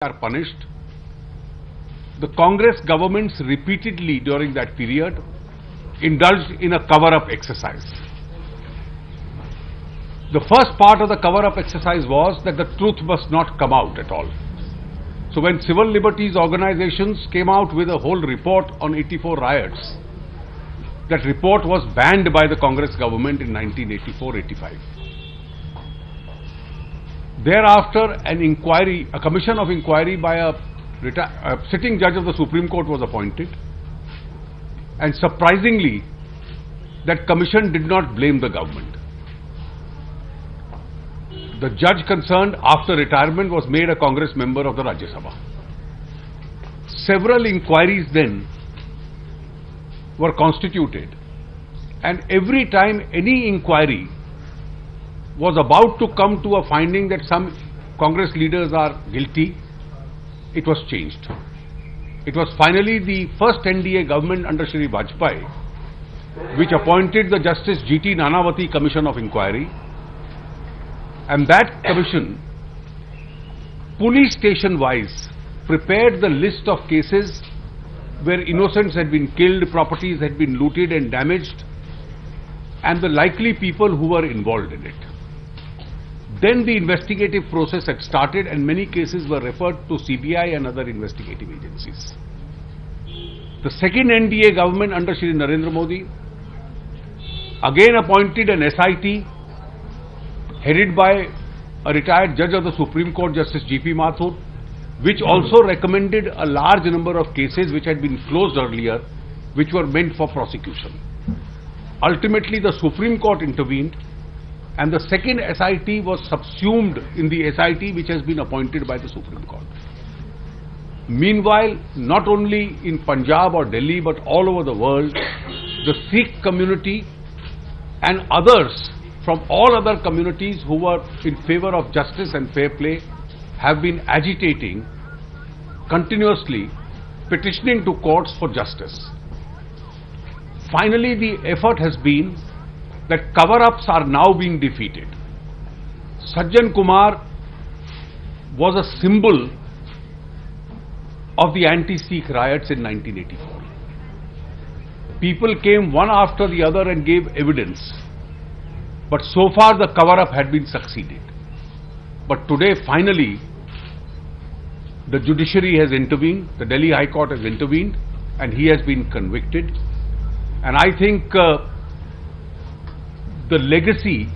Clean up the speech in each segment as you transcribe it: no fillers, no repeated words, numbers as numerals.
are punished. The Congress governments repeatedly during that period indulged in a cover-up exercise. The first part of the cover-up exercise was that the truth must not come out at all. So when civil liberties organizations came out with a whole report on 84 riots, that report was banned by the Congress government in 1984-85. Thereafter, a commission of inquiry by a sitting judge of the Supreme Court was appointed, and surprisingly, that commission did not blame the government. The judge concerned, after retirement, was made a Congress member of the Rajya Sabha. Several inquiries then were constituted, and every time any inquiry was about to come to a finding that some Congress leaders are guilty, it was changed. It was finally the first NDA government under Shri Vajpayee which appointed the Justice G.T. Nanavati Commission of Inquiry, and that commission, police station-wise, prepared the list of cases where innocents had been killed, properties had been looted and damaged, and the likely people who were involved in it. Then the investigative process had started, and many cases were referred to CBI and other investigative agencies. The second NDA government under Shri Narendra Modi again appointed an SIT headed by a retired judge of the Supreme Court, Justice G.P. Mathur, which also recommended a large number of cases which had been closed earlier, which were meant for prosecution. Ultimately, the Supreme Court intervened, and the second SIT was subsumed in the SIT which has been appointed by the Supreme Court. Meanwhile, not only in Punjab or Delhi but all over the world, the Sikh community and others from all other communities who were in favor of justice and fair play have been agitating continuously, petitioning to courts for justice. Finally, the effort has been that cover-ups are now being defeated. Sajjan Kumar was a symbol of the anti-Sikh riots in 1984. People came one after the other and gave evidence, but so far the cover-up had been succeeded. But today, finally, the judiciary has intervened, the Delhi High Court has intervened, and he has been convicted. And I think the legacy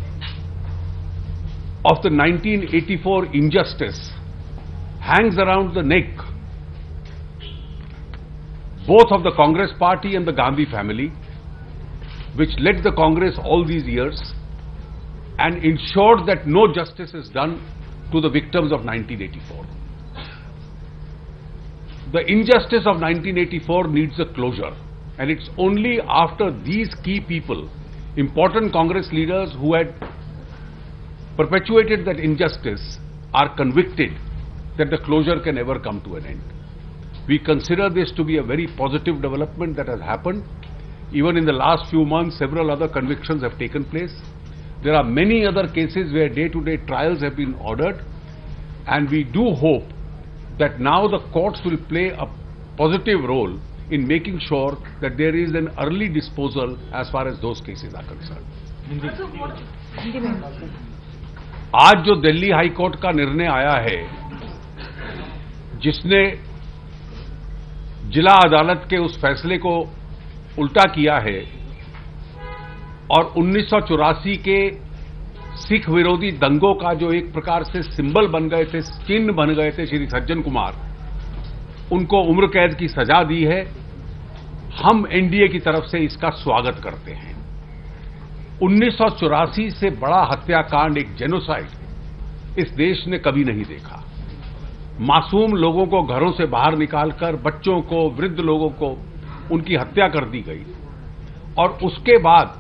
of the 1984 injustice hangs around the neck both of the Congress party and the Gandhi family, which led the Congress all these years and ensured that no justice is done to the victims of 1984. The injustice of 1984 needs a closure, and it's only after these key people, important Congress leaders who had perpetuated that injustice, are convicted, that the closure can ever come to an end. We consider this to be a very positive development that has happened. Even in the last few months, several other convictions have taken place. There are many other cases where day-to-day trials have been ordered, and we do hope that now the courts will play a positive role in making sure that there is an early disposal as far as those cases are concerned. आज जो Delhi high court का निर्णय आया है, जिसने जिला अदालत के उस फैसले को उल्टा किया है और 1984 के सिख विरोधी दंगों का जो एक प्रकार से सिंबल बन गए थे, चिन्ह बन गए थे श्री सज्जन कुमार, उनको उम्र कैद की सजा दी है। हम एनडीए की तरफ से इसका स्वागत करते हैं। 1984 से बड़ा हत्याकांड, एक जेनोसाइड, इस देश ने कभी नहीं देखा। मासूम लोगों को घरों से बाहर निकालकर, बच्चों को, वृद्ध लोगों को उनकी हत्या कर दी गई, और उसके बाद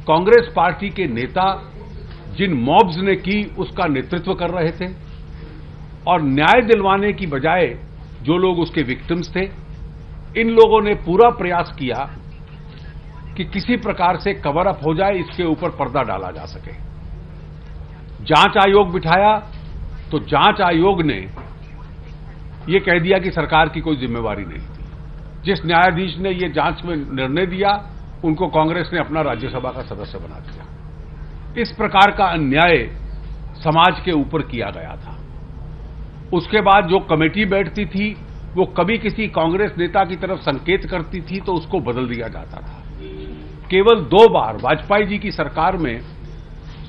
कांग्रेस पार्टी के नेता जिन मॉब्स ने की उसका नेतृत्व कर रहे थे, और न्याय दिलवाने की बजाय जो लोग उसके विक्टिम्स थे, इन लोगों ने पूरा प्रयास किया कि किसी प्रकार से कवर अप हो जाए, इसके ऊपर पर्दा डाला जा सके। जांच आयोग बिठाया तो जांच आयोग ने ये कह दिया कि सरकार की कोई जिम्मेवारी नहीं थी। जिस न्यायाधीश ने ये जांच में निर्णय दिया, उनको कांग्रेस ने अपना राज्यसभा का सदस्य बना दिया। इस प्रकार का अन्याय समाज के ऊपर किया गया था। उसके बाद जो कमेटी बैठती थी, वो कभी किसी कांग्रेस नेता की तरफ संकेत करती थी तो उसको बदल दिया जाता था। केवल 2 बार वाजपेयी जी की सरकार में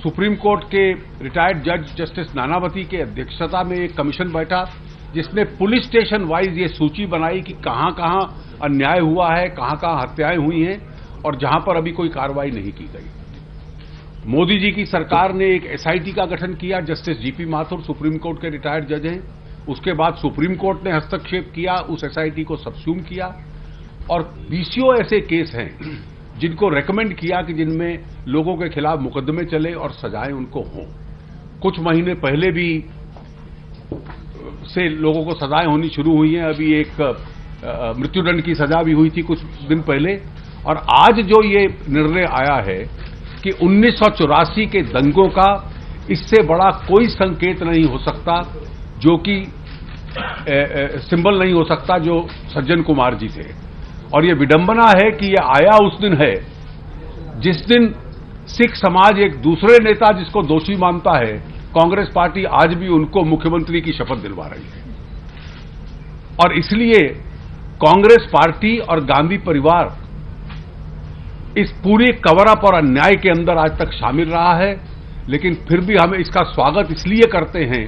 सुप्रीम कोर्ट के रिटायर्ड जज जस्टिस नानावती के अध्यक्षता में एक कमीशन बैठा, जिसने पुलिस स्टेशन वाइज ये सूची बनाई कि कहां कहां अन्याय हुआ है, कहां कहां हत्याएं हुई हैं और जहां पर अभी कोई कार्रवाई नहीं की गई। मोदी जी की सरकार ने एक एसआईटी का गठन किया। Justice GP Mathur supreme court के रिटायर्ड जज हैं। उसके बाद सुप्रीम कोर्ट ने हस्तक्षेप किया, उस एसआईटी को सबस्यूम किया और बीसियों ऐसे केस हैं जिनको रेकमेंड किया कि जिनमें लोगों के खिलाफ मुकदमे चले और सजाएं उनको हों। कुछ महीने पहले भी से लोगों को सजाएं होनी शुरू हुई हैं। अभी एक मृत्युदंड की सजा भी हुई थी कुछ दिन पहले। और आज जो ये निर्णय आया है कि 1984 के दंगों का इससे बड़ा कोई संकेत नहीं हो सकता, जो कि सिंबल नहीं हो सकता, जो सज्जन कुमार जी थे। और ये विडंबना है कि ये आया उस दिन है जिस दिन सिख समाज एक दूसरे नेता जिसको दोषी मानता है, कांग्रेस पार्टी आज भी उनको मुख्यमंत्री की शपथ दिलवा रही है। और इसलिए कांग्रेस पार्टी और गांधी परिवार इस पूरे कवर अप और अन्याय के अंदर आज तक शामिल रहा है। लेकिन फिर भी हम इसका स्वागत इसलिए करते हैं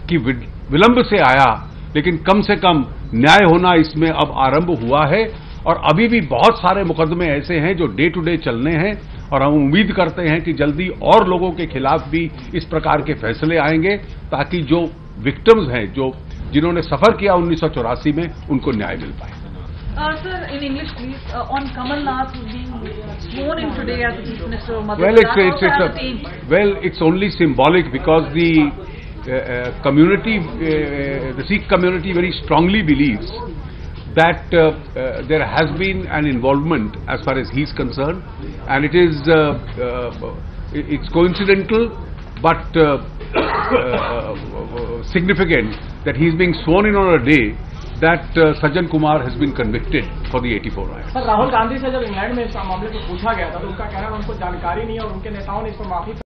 कि विलंब से आया, लेकिन कम से कम न्याय होना इसमें अब आरंभ हुआ है। और अभी भी बहुत सारे मुकदमे ऐसे हैं जो डे टू डे चलने हैं और हम उम्मीद करते हैं कि जल्दी और लोगों के खिलाफ भी इस प्रकार के फैसले आएंगे, ताकि जो विक्टिम्स हैं, जिन्होंने सफर किया 1984 में, उनको न्याय मिल पाए। Sir, in English, please. On Kamal Nath being sworn in today as the Chief Minister of Madhya Pradesh. Well, it's only symbolic because the community, the Sikh community, very strongly believes that there has been an involvement as far as he's concerned, and it is it's coincidental but significant that he's being sworn in on a day that Sajjan Kumar has been convicted for the 84 riots. Sir, Rahul Gandhi से जब England में इस मामले को पूछा गया था तो उनका कहना है उनको जानकारी नहीं है और उनके नेताओं ने इस पर माफी